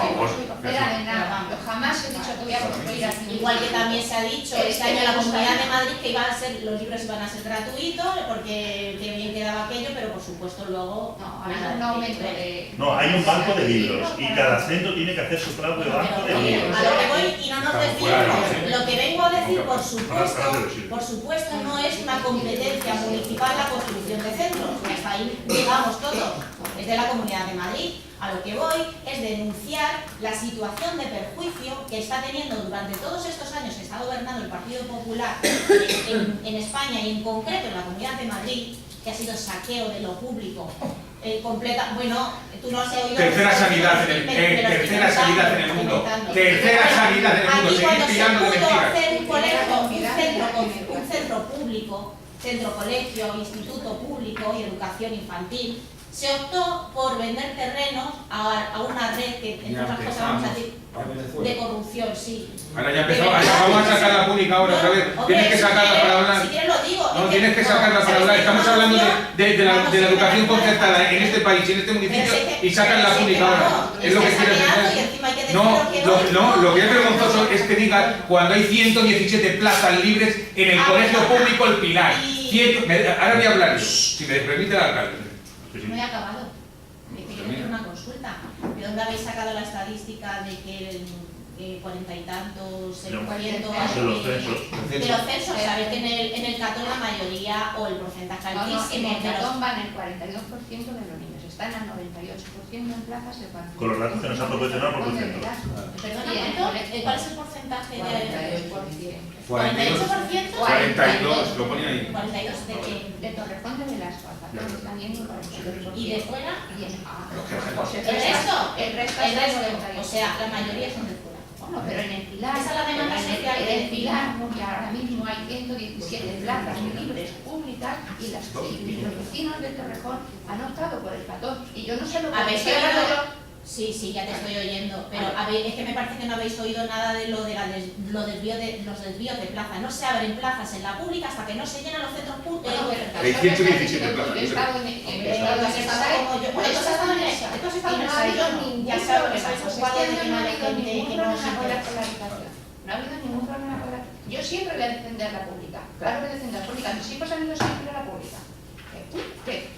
Espera, de nada, yo jamás he dicho que voy a construir aquí. Igual que también se ha dicho este año en la Comunidad de Madrid que los libros iban a ser gratuitos, porque que bien quedaba aquello, pero por supuesto luego... No, ha habido un aumento de... No, hay un banco de libros y cada centro tiene que hacer su propio banco de libros. A lo que voy y no nos desviemos, lo que vengo a decir, por supuesto, no es una competencia municipal la construcción de centros, hasta ahí llegamos todos, es de la Comunidad de Madrid. A lo que voy es denunciar la situación de perjuicio que está teniendo durante todos estos años que está gobernando el Partido Popular en España y en concreto en la Comunidad de Madrid, que ha sido saqueo de lo público. Bueno, tú no has oído... Tercera sanidad en el mundo. Tercera sanidad en el mundo. Aquí Seguir cuando se tirando de pudo mentiras. hacer un colegio, un centro público, centro colegio, instituto público y educación infantil, se optó por vender terrenos a una red que, entre otras cosas, vamos a decir, de corrupción, sí. Ahora ya empezamos, vamos a sacar la pública ahora otra vez. Tienes que sacarla para hablar. Si quieres lo digo. No, tienes que sacarla para hablar. Estamos hablando de la educación concertada en este país, en este municipio, y sacan la pública ahora. Es lo que quieres decir. No, lo que es vergonzoso es que digas cuando hay 117 plazas libres en el colegio público El Pilar. Ahora voy a hablar yo, si me permite el alcalde. No he acabado. Quiero hacer una consulta. ¿De dónde habéis sacado la estadística de que el 40 y tantos De los censos? censos. De los censos, sabes que en el Catón la mayoría o el porcentaje En altísimo el de los... Catón van el 42% de los niños, están al 98% en plazas de partido. Con los datos que nos han proporcionado por Perdona, ¿cuál es el porcentaje de...? 48%. 48%. 42, lo ponía ahí. 42 de qué? De Torrejón de Velasco, están yendo el 42%. ¿Y de fuera? Pues ¿El resto? El resto El es el resto. 98%. O sea, la mayoría son de fuera. Bueno, pero en el Pilar, Esa es la demanda social en del el Pilar, que ahora mismo hay 117 plazas libres públicas y los vecinos de Torrejón han optado por el Catón. Y yo no sé lo que ¿Habéis estoy hablando oído? yo. Sí, ya te estoy oyendo, pero es que me parece que no habéis oído nada de los desvíos de plaza. No se abren plazas en la pública hasta que no se llenan los centros públicos. Hay 117 plazas. He estado en Ya sabes que sois un cuadro de que no hay gente que no se puede. No ha habido ningún problema con la... Yo siempre voy a defender la pública. Claro que defender la pública. Mis hijos han ido siempre a la pública. ¿Qué?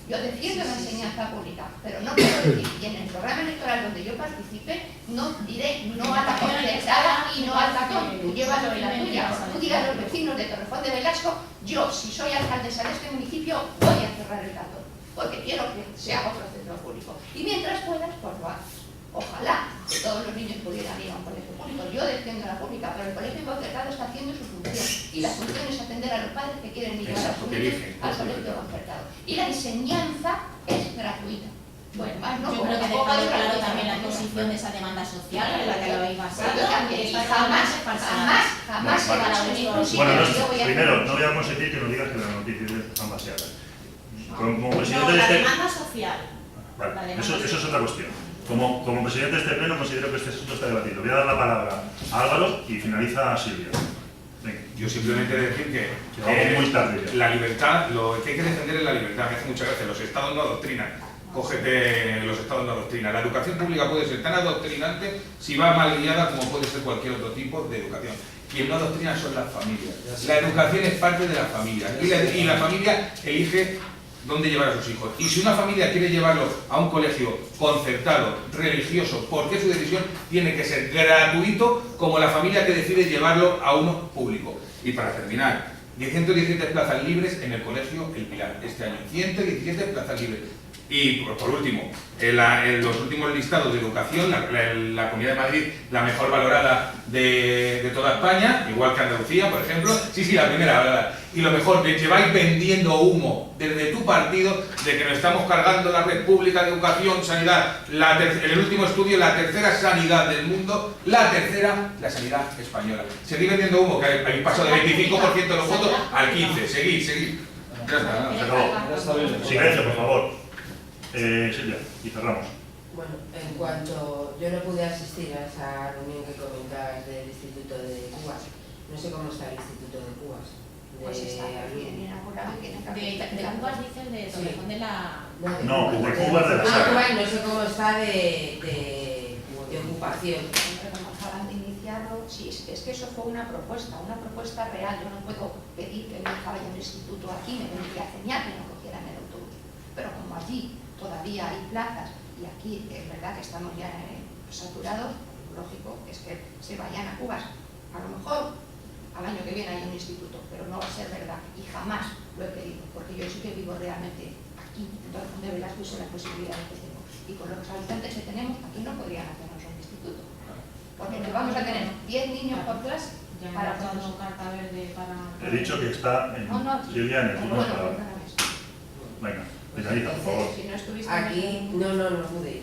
Yo defiendo la enseñanza pública, pero no puedo decir, y en el programa electoral donde yo participe, no diré no a la concertada y no al Catón. Tú llévalo en la tuya. Tú digas a los vecinos de Torrejón de Velasco, yo, si soy alcaldesa de este municipio, voy a cerrar el Catón, porque quiero que se haga otro centro público. Y mientras puedas, pues lo haces. Ojalá que todos los niños pudieran ir a un colegio público. Yo defiendo la pública, pero el colegio concertado está haciendo su función. Y la función es atender a los padres que quieren ir a sus niños al colegio concertado. Y la enseñanza es gratuita. Bueno, más no, yo creo que dejado claro también la posición de esa demanda social en la que lo habéis basado. Jamás se va a la ningún sitio. Bueno, primero, no voy a consentir que nos digas que las noticias están vaciadas. Como presidente de la este... demanda social. Vale, eso es otra cuestión. Como presidente de este pleno considero que este asunto está debatido. Voy a dar la palabra a Álvaro y finaliza Silvia. Venga. Yo simplemente decir que vamos muy tarde ya. La libertad, lo que hay que defender es la libertad. Me hace muchas gracias. Los estados no adoctrinan. Cógete, los estados no adoctrinan. La educación pública puede ser tan adoctrinante si va mal guiada como puede ser cualquier otro tipo de educación. Quien no adoctrina son las familias. La educación es parte de la familia y la familia elige dónde llevar a sus hijos. Y si una familia quiere llevarlo a un colegio concertado, religioso, porque es su decisión, tiene que ser gratuito, como la familia que decide llevarlo a uno público. Y para terminar, 117 plazas libres en el colegio El Pilar este año. 117 plazas libres. Y por último, en los últimos listados de educación, la Comunidad de Madrid, la mejor valorada de toda España, igual que Andalucía, por ejemplo. Sí, la primera valorada. Y lo mejor, que lleváis vendiendo humo desde tu partido de que nos estamos cargando la red pública de educación, sanidad, en el último estudio, la tercera sanidad del mundo, la sanidad española. Seguid vendiendo humo, que habéis pasado del 25% de los votos al 15%. Seguid. Ya está, Se acabó. Silencio, por favor. Silvia, y cerramos. Bueno, en cuanto yo no pude asistir a esa reunión que comentabas del Instituto de Cubas, no sé cómo está el Instituto de Cubas. Pues está bien inaugurado y tiene que De Cubas dices de Torrejón de la... No, de Cubas de la Sagra. Cubas no sé cómo está de ocupación. Como acaban de iniciarlo, sí, es que eso fue una propuesta real. Yo no puedo pedir que mi hija vaya a un instituto aquí, me vendría a enseñar que no cogieran el autobús. Pero como allí todavía hay plazas y aquí es verdad que estamos ya saturados, lógico es que se vayan a Cubas. A lo mejor al año que viene hay un instituto, pero no va a ser verdad y jamás lo he pedido, porque yo sí que vivo realmente aquí, en Torrejón de Velasco, y sé las posibilidades que tengo. Y con los habitantes que tenemos, aquí no podrían hacernos un instituto, porque vamos a tener 10 niños por clase. Ya me Para ha dado carta verde para... He dicho que está en Silvia en el turno de palabra. Venga, finaliza, por favor. Si no estuviste Aquí, no pude ir.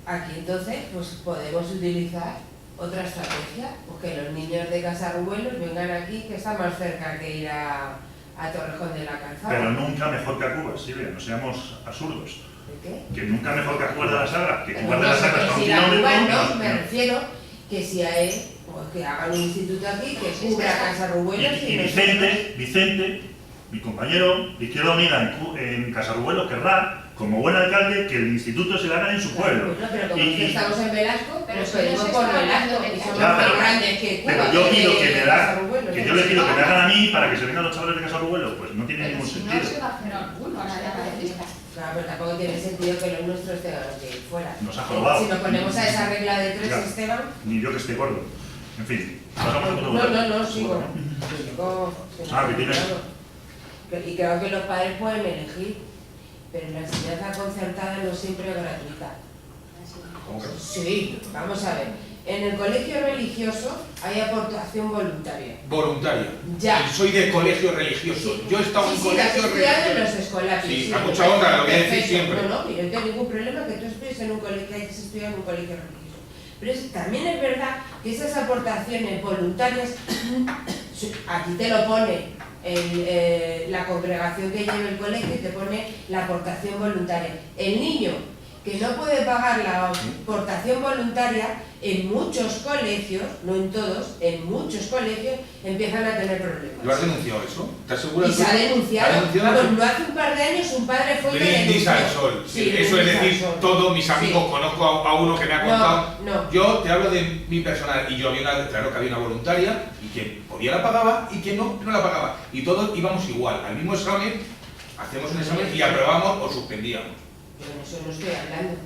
Aquí entonces, pues podemos utilizar otra estrategia, pues que los niños de Casarruelos vengan aquí, que está más cerca que ir a Torrejón de la Calzada. Pero nunca mejor que a Cubas, Silvia, no seamos absurdos. ¿De qué? Que nunca mejor que a Cubas de la Sagra, que Pero Cubas de la Sagra está a un si la Cubas kilómetro. no, me refiero que si a él, pues que hagan un instituto aquí, que cubra Casarruelos Y Vicente, mi compañero de Izquierda Unida en Casarruelos, querrá, como buen alcalde, que el instituto se lo hagan en su pueblo. Bueno, pero como Y- que estamos en Velasco, pero nos si no pedimos se por está Velasco, hablando de y somos Ya, más pero- grandes que Cuba. Pero yo pido que me da, Casarruelos, que ¿no? yo le pido que me hagan a mí para que se vengan los chavales de Casarruelos, pues no tiene Pero ningún si no sentido. se va a hacer ninguno, ahora ya de lista. Claro, pero tampoco tiene sentido que los nuestros tengan que ir fuera. Nos ha jorobado. Si nos ponemos a esa regla de 3, Ya. Esteban... Ni yo que esté gordo. En fin, pasamos a otro No, sigo. Ah, que tienes. Y creo que los padres pueden elegir, pero la enseñanza concertada no siempre es gratuita. ¿Cómo que? Sí, vamos a ver. En el colegio religioso hay aportación voluntaria. Voluntaria. Ya. Y soy de colegio religioso. Sí. Yo he estado en Sí, la has colegio estudiado en religioso. los escolares. Sí, a mucha honra, lo voy a decir Perfecto. siempre. No, yo no tengo ningún problema que tú estudies en un colegio, que hayas estudiado en un colegio religioso. Pero también es verdad que esas aportaciones voluntarias, aquí te lo pone la congregación que lleva el colegio, te pone la aportación voluntaria. El niño que no puede pagar la aportación voluntaria, en muchos colegios, no en todos, en muchos colegios empiezan a tener problemas. ¿Lo has denunciado eso? ¿Estás seguro? Y se ha denunciado. ¿Ha denunciado? Vamos, no hace un par de años un padre fue y lo Brindis denunció. al sol. Sí, Eso es brindis al decir, sol. todos mis amigos, Sí. conozco a uno que me ha contado. No. Yo te hablo de mi personal y yo claro que había una voluntaria y quien podía la pagaba y quien no la pagaba. Y todos íbamos igual, al mismo examen, hacemos un examen y aprobamos o suspendíamos. Yo en eso no estoy hablando.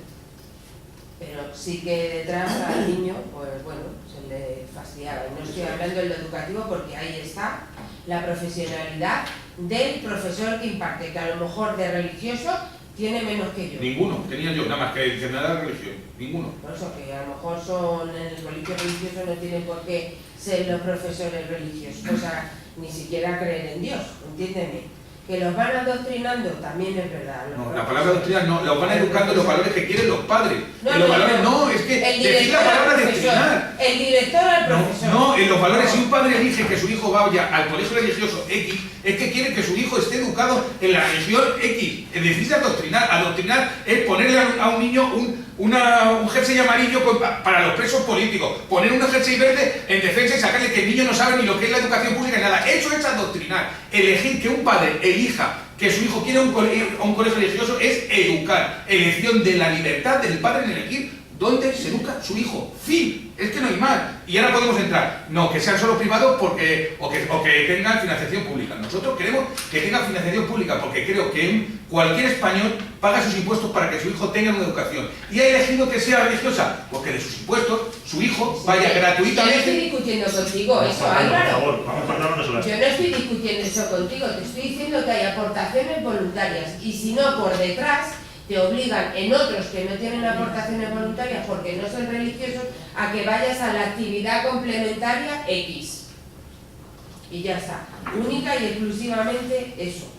Pero sí que detrás al niño, pues bueno, se le fastidiaba. Y no estoy hablando de lo educativo porque ahí está la profesionalidad del profesor que imparte, que a lo mejor de religioso tiene menos que yo. Ninguno, tenía yo, nada más que nada de religión, ninguno. Por eso que a lo mejor son en el colegio religioso no tienen por qué ser los profesores religiosos, o sea, ni siquiera creer en Dios, entiéndeme. Que los van adoctrinando también es verdad. No, la palabra doctrina no, los van educando en los valores que quieren los padres. En los valores, es que el decir la director palabra al doctrinar. profesor. El director al profesor. No, en los valores, si un padre elige que su hijo vaya al colegio religioso X, es que quiere que su hijo esté educado en la religión X. Es decir, adoctrinar. Adoctrinar es ponerle a un niño un jersey amarillo para los presos políticos, poner un jersey verde en defensa y sacarle que el niño no sabe ni lo que es la educación pública ni nada. Eso es adoctrinar. Elegir que un padre elija que su hijo quiera un colegio religioso es educar. Elección de la libertad del padre en elegir dónde se educa su hijo. Fin. Es que no hay más. Y ahora podemos entrar. No, que sean solo privados o que tengan financiación pública. Nosotros queremos que tengan financiación pública porque creo que cualquier español paga sus impuestos para que su hijo tenga una educación. Y ha elegido que sea religiosa porque de sus impuestos su hijo vaya Yo no gratuitamente. estoy discutiendo contigo eso, Por Álvaro. favor, vamos cortándonos las. Yo no estoy discutiendo eso contigo, te estoy diciendo que hay aportaciones voluntarias y si no por detrás te obligan en otros que no tienen aportaciones voluntarias porque no son religiosos a que vayas a la actividad complementaria X. Y ya está, única y exclusivamente eso.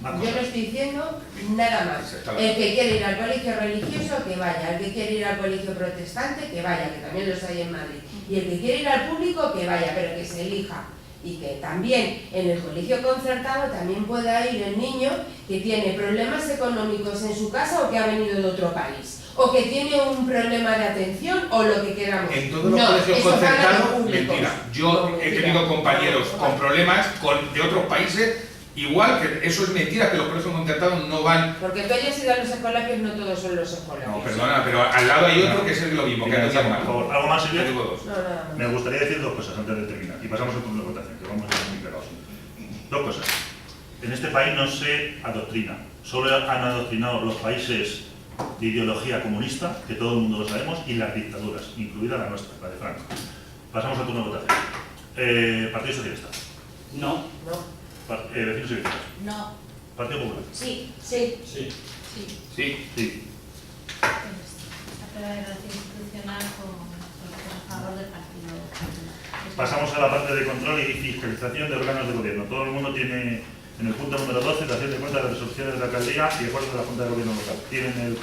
Yo no estoy diciendo nada más. El que quiere ir al colegio religioso, que vaya. El que quiere ir al colegio protestante, que vaya, que también los hay en Madrid. Y el que quiere ir al público, que vaya, pero que se elija. Y que también en el colegio concertado también pueda ir el niño que tiene problemas económicos en su casa o que ha venido de otro país. O que tiene un problema de atención o lo que queramos. En todos los colegios concertados, mentira. Yo he tenido compañeros con problemas de otros países. Igual que eso es mentira, que los colegios concertados no van. Porque tú hayas ido a los escolapios, no todos son los escolapios. No, perdona, pero al lado hay otro que es lo mismo, que no tiene mal. Por favor, ¿algo más, Silvia? No, Me gustaría decir dos cosas antes de terminar. Y pasamos al turno de votación, que vamos a ser muy pegados. Dos cosas. En este país no se adoctrina. Solo han adoctrinado los países de ideología comunista, que todo el mundo lo sabemos, y las dictaduras, incluida la nuestra, la de Franco. Pasamos al turno de votación. Partido Socialista. No. Vecinos y vecinas. No. Partido Popular. Sí. Sí. Sí. Sí. Sí. Esta prueba de relación institucional con a favor del Partido Popular. Pasamos a la parte de control y fiscalización de órganos de gobierno. Todo el mundo tiene en el punto número 12 dación de cuenta de las resoluciones de la alcaldía y acuerdos de la Junta de Gobierno local. Tienen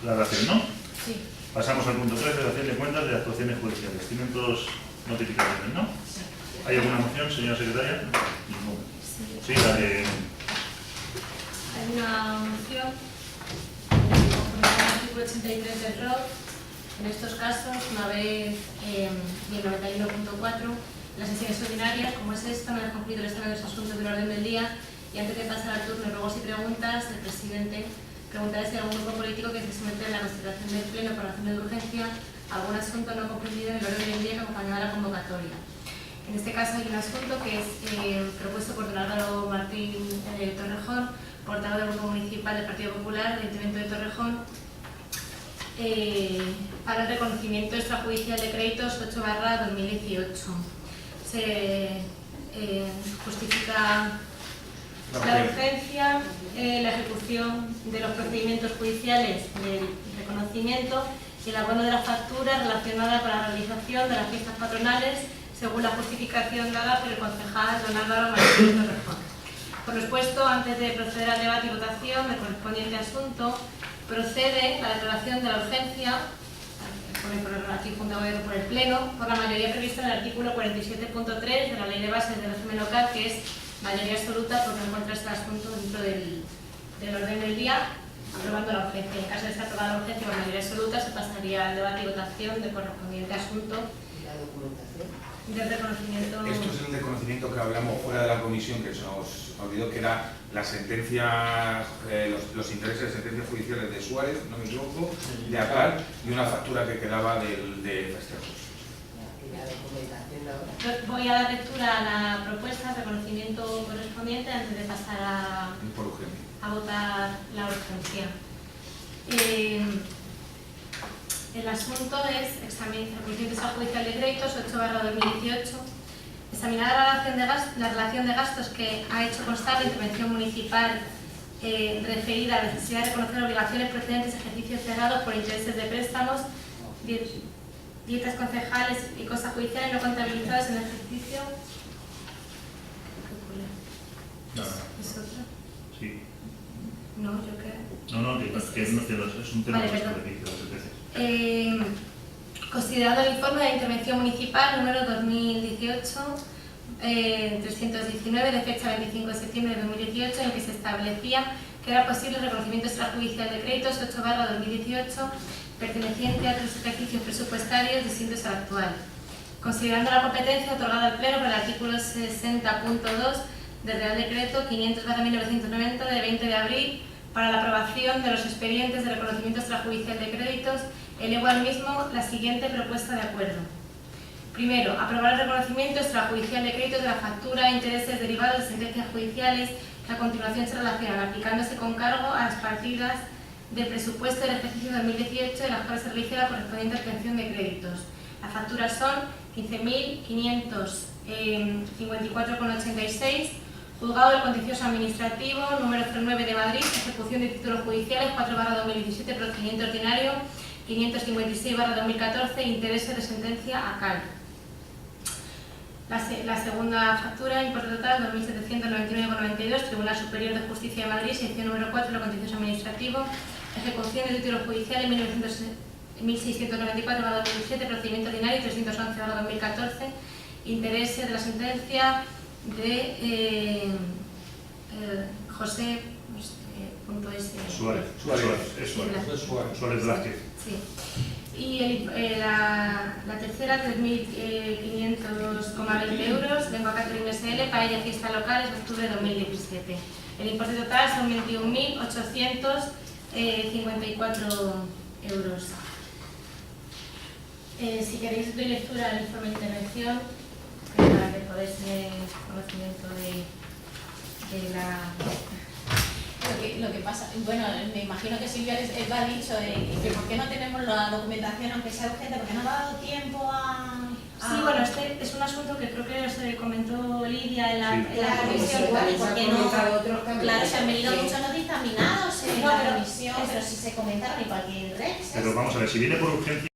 la dación, ¿no? Sí. Pasamos al punto 13, dación de cuentas de actuaciones judiciales. Tienen todos notificaciones, ¿no? Sí. ¿Hay alguna moción, señora secretaria? Ninguna. Sí, la de... Hay una moción conforme al artículo 83 del ROC. En estos casos, una vez y el 91.4, las sesiones ordinarias, como es esta, no han cumplido el estado de los asuntos del orden del día. Y antes de pasar al turno de ruegos y preguntas, el presidente preguntará si hay algún grupo político que se somete a la consideración del Pleno por razón de urgencia algún asunto no comprendido en el orden del día que acompañará la convocatoria. En este caso hay un asunto que es propuesto por don Álvaro Martín Torrejón, portavoz del Grupo Municipal del Partido Popular del Ayuntamiento de Torrejón, para el reconocimiento extrajudicial de créditos 8/2018. Se justifica la urgencia, la ejecución de los procedimientos judiciales del reconocimiento y el abono de la factura relacionada con la realización de las fiestas patronales, según la justificación dada por el concejal don Álvaro Martín Torrejón. Por lo expuesto, antes de proceder al debate y votación del correspondiente asunto, procede la declaración de la urgencia, aquí fundado por el Pleno, por la mayoría prevista en el artículo 47.3 de la Ley de Bases del Régimen Local, que es mayoría absoluta porque no encuentra este asunto dentro del orden del día, aprobando la urgencia. En caso de estar aprobada la urgencia por mayoría absoluta, se pasaría al debate y votación del correspondiente asunto. ¿Y la documentación? Del reconocimiento. Esto es el reconocimiento que hablamos fuera de la comisión, que se nos olvidó, que era la sentencia, los intereses de sentencias judiciales de Suárez, no me equivoco, de ACAR, y una factura que quedaba de festejos. ¿Y la documentación ahora? Voy a dar lectura a la propuesta de reconocimiento correspondiente antes de pasar Por urgencia. a votar la urgencia. El asunto es examinar el extrajudicial de créditos 8/2018, examinar la relación de gastos que ha hecho constar la intervención municipal referida a la necesidad de reconocer obligaciones procedentes de ejercicios cerrados por intereses de préstamos, dietas concejales y cosas judiciales no contabilizadas en el ejercicio. No. ¿Es otra? Sí. No, yo creo. No, es un tema Vale, de perdón. las sentencias. Considerado el informe de intervención municipal número 2018 319 de fecha 25 de septiembre de 2018, en el que se establecía que era posible el reconocimiento extrajudicial de créditos 8/2018 perteneciente a otros ejercicios presupuestarios distintos al actual. Considerando la competencia otorgada al Pleno por el artículo 60.2 del Real Decreto 500/1990 de 20 de abril para la aprobación de los expedientes de reconocimiento extrajudicial de créditos, elevo al mismo la siguiente propuesta de acuerdo. Primero, aprobar el reconocimiento extrajudicial de créditos de la factura e intereses derivados de sentencias judiciales que a continuación se relacionan, aplicándose con cargo a las partidas del presupuesto del ejercicio 2018 de las cuales se realice la correspondiente obtención de créditos. Las facturas son 15.554,86, Juzgado del Contencioso Administrativo, número 09 de Madrid, ejecución de títulos judiciales 4/2017, procedimiento ordinario 556/2014, intereses de sentencia ACAL. La segunda factura, importe total 2.799,92, Tribunal Superior de Justicia de Madrid, sección número 4 del Contencioso Administrativo, ejecución de títulos judiciales 1694/2017, procedimiento ordinario 311/2014, intereses de la sentencia de José Suárez Blázquez. Sí. Y la tercera, 3.500,20 euros, Lengua Catering SL, Paella Fiestas Locales, octubre de 2017. El importe total son 21.854 euros. Si queréis doy lectura al informe de intervención, para que podáis tener conocimiento de la... Lo que pasa, bueno, me imagino que Silvia les ha dicho que por qué no tenemos la documentación, aunque sea urgente, porque no ha dado tiempo a... Sí, bueno, este es un asunto que creo que os comentó Lidia en la comisión. Porque no, claro, se han venido muchos no dictaminados en la comisión, pero si se comentaron y cualquier red. Pero vamos a ver, si viene por urgencia...